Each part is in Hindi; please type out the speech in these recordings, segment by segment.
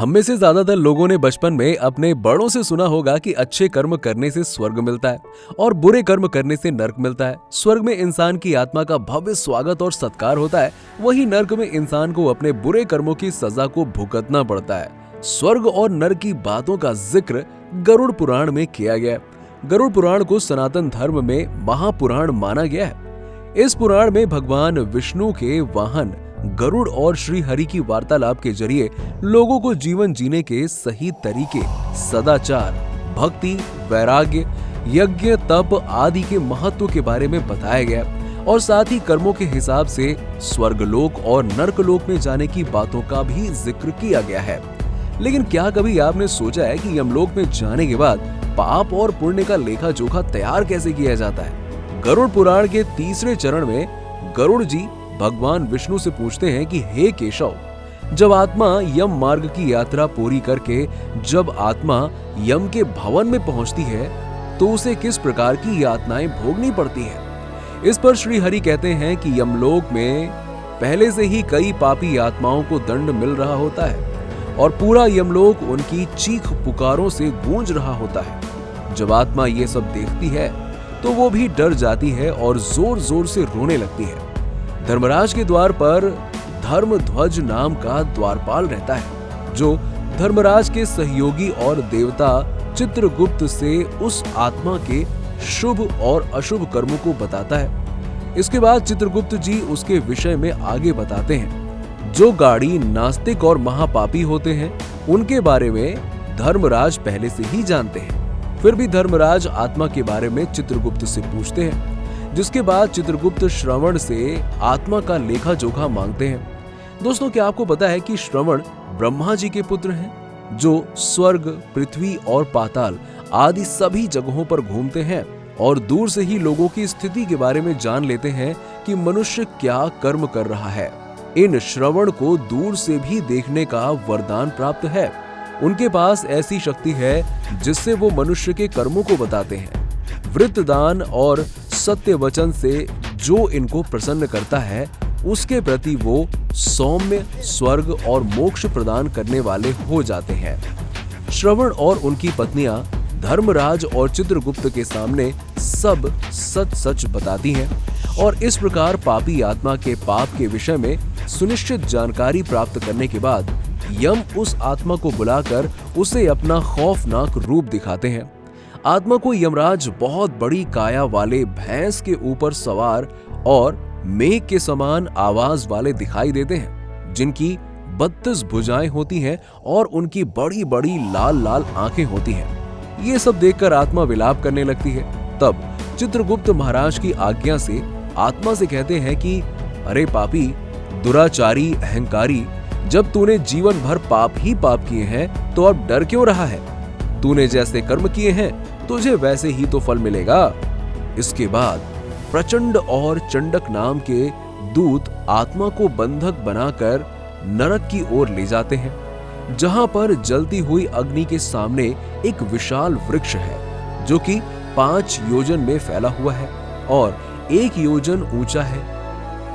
हम में से ज्यादातर लोगों ने बचपन में अपने बड़ों से सुना होगा कि अच्छे कर्म करने से स्वर्ग मिलता है और बुरे कर्म करने से नर्क मिलता है। स्वर्ग में इंसान की आत्मा का भव्य स्वागत और सत्कार होता है, वहीं नर्क में इंसान को अपने बुरे कर्मों की सजा को भुगतना पड़ता है। स्वर्ग और नर्क की बातों का जिक्र गरुड़ पुराण में किया गया है। गरुड़ पुराण को सनातन धर्म में महापुराण माना गया है। इस पुराण में भगवान विष्णु के वाहन गरुड़ और श्री हरि की वार्तालाप के जरिए लोगों को जीवन जीने के सही तरीके, सदाचार, भक्ति, वैराग्य, यज्ञ, तप आदि के महत्व के बारे में बताया गया और साथ ही कर्मों के हिसाब से स्वर्गलोक और नर्कलोक में जाने की बातों का भी जिक्र किया गया है। लेकिन क्या कभी आपने सोचा है कि यमलोक में जाने के बाद पाप और पुण्य का लेखा जोखा तैयार कैसे किया जाता है? गरुड़ पुराण के तीसरे चरण में गरुड़ जी भगवान विष्णु से पूछते हैं कि हे केशव, जब आत्मा यम मार्ग की यात्रा पूरी करके जब आत्मा यम के भवन में पहुंचती है तो उसे किस प्रकार की यातनाएं भोगनी पड़ती है? इस पर श्री हरि कहते हैं कि यमलोक में पहले से ही कई पापी आत्माओं को दंड मिल रहा होता है और पूरा यमलोक उनकी चीख पुकारों से गूंज रहा होता है। जब आत्मा ये सब देखती है तो वो भी डर जाती है और जोर जोर से रोने लगती है। धर्मराज के द्वार पर धर्मध्वज नाम का द्वारपाल रहता है, जो धर्मराज के सहयोगी और देवता चित्रगुप्त से उस आत्मा के शुभ और अशुभ कर्मों को बताता है। इसके बाद चित्रगुप्त जी उसके विषय में आगे बताते हैं। जो गाड़ी नास्तिक और महापापी होते हैं उनके बारे में धर्मराज पहले से ही जानते हैं। फिर भी धर्मराज आत्मा के बारे में चित्रगुप्त से पूछते हैं, जिसके बाद चित्रगुप्त श्रवण से आत्मा का लेखा जोखा मांगते हैं। दोस्तों, क्या आपको पता है कि श्रवण ब्रह्मा जी के पुत्र हैं, जो स्वर्ग, पृथ्वी और पाताल आदि सभी जगहों पर घूमते हैं और दूर से ही लोगों की स्थिति के बारे में जान लेते हैं कि मनुष्य क्या कर्म कर रहा है। इन श्रवण को दूर से भी देखने का वरदान प्राप्त है। उनके पास ऐसी शक्ति है जिससे वो मनुष्य के कर्मों को बताते हैं। वृत्रदान और सत्य वचन से जो इनको प्रसन्न करता है उसके प्रति वो सौम्य, स्वर्ग और मोक्ष प्रदान करने वाले हो जाते हैं। श्रवण और उनकी पत्नियां धर्मराज और चित्रगुप्त के सामने सब सच सच बताती हैं और इस प्रकार पापी आत्मा के पाप के विषय में सुनिश्चित जानकारी प्राप्त करने के बाद यम उस आत्मा को बुलाकर उसे अपना खौफनाक रूप दिखाते हैं। आत्मा को यमराज बहुत बड़ी काया वाले भैंस के ऊपर सवार और मेघ के समान आवाज वाले दिखाई देते हैं, जिनकी 32 भुजाएं होती हैं और उनकी बड़ी बड़ी लाल लाल आंखें होती हैं। ये सब देखकर आत्मा विलाप करने लगती है। तब चित्रगुप्त महाराज की आज्ञा से आत्मा से कहते हैं कि अरे पापी, दुराचारी, अहंकारी, जब तूने जीवन भर पाप ही पाप किए हैं तो अब डर क्यों रहा है? तूने जैसे कर्म किए हैं तुझे वैसे ही तो फल मिलेगा। इसके बाद प्रचंड और चंडक नाम के दूत आत्मा को बंधक बनाकर नरक की ओर ले जाते हैं, जहां पर जलती हुई अग्नि के सामने एक विशाल वृक्ष है जो कि 5 योजन में फैला हुआ है और 1 योजन ऊंचा है।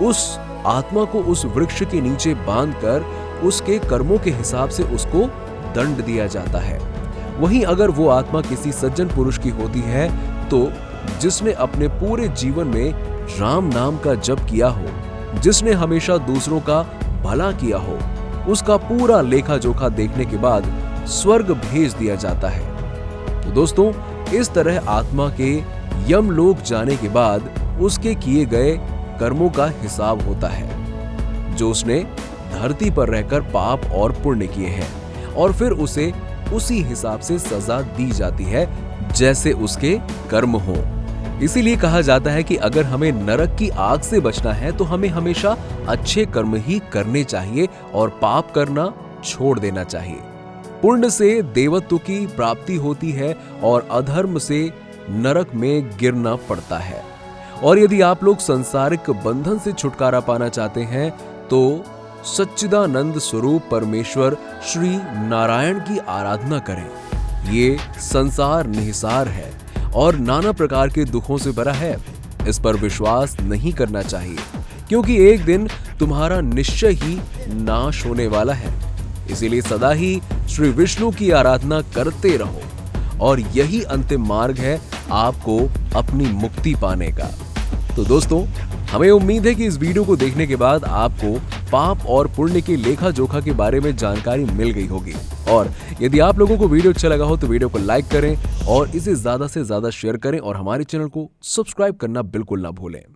उस आत्मा को उस वृक्ष के नीचे बांधकर उसके कर्मों के हिसाब से उसको दंड दिया जाता है। वहीं अगर वो आत्मा किसी सज्जन पुरुष की होती है तो जिसने अपने पूरे जीवन में राम नाम का जप किया हो, जिसने हमेशा दूसरों का भला किया हो, उसका पूरा लेखा जोखा देखने के बाद स्वर्ग भेज दिया जाता है। तो दोस्तों, इस तरह आत्मा के यमलोक जाने के बाद उसके किए गए कर्मों का हिसाब होता है, जो उसने धरती पर रहकर पाप और पुण्य किए हैं, और फिर उसे उसी हिसाब से सजा दी जाती है जैसे उसके कर्म हो। इसीलिए कहा जाता है कि अगर हमें नरक की आग से बचना है तो हमें हमेशा अच्छे कर्म ही करने चाहिए और पाप करना छोड़ देना चाहिए। पुण्य से देवत्व की प्राप्ति होती है और अधर्म से नरक में गिरना पड़ता है। और यदि आप लोग सांसारिक बंधन से छुटकारा पाना चाहते हैं तो सच्चिदानंद स्वरूप परमेश्वर श्री नारायण की आराधना करें। ये संसार निहिसार है और नाना प्रकार के दुखों से भरा है। इस पर विश्वास नहीं करना चाहिए, क्योंकि एक दिन तुम्हारा निश्चय ही नाश होने वाला है। इसीलिए सदा ही श्री विष्णु की आराधना करते रहो और यही अंतिम मार्ग है आपको अपनी मुक्ति पाने का। तो दोस्तों, हमें उम्मीद है कि इस वीडियो को देखने के बाद आपको पाप और पुण्य के लेखा जोखा के बारे में जानकारी मिल गई होगी। और यदि आप लोगों को वीडियो अच्छा लगा हो तो वीडियो को लाइक करें और इसे ज्यादा से ज्यादा शेयर करें और हमारे चैनल को सब्सक्राइब करना बिल्कुल ना भूलें।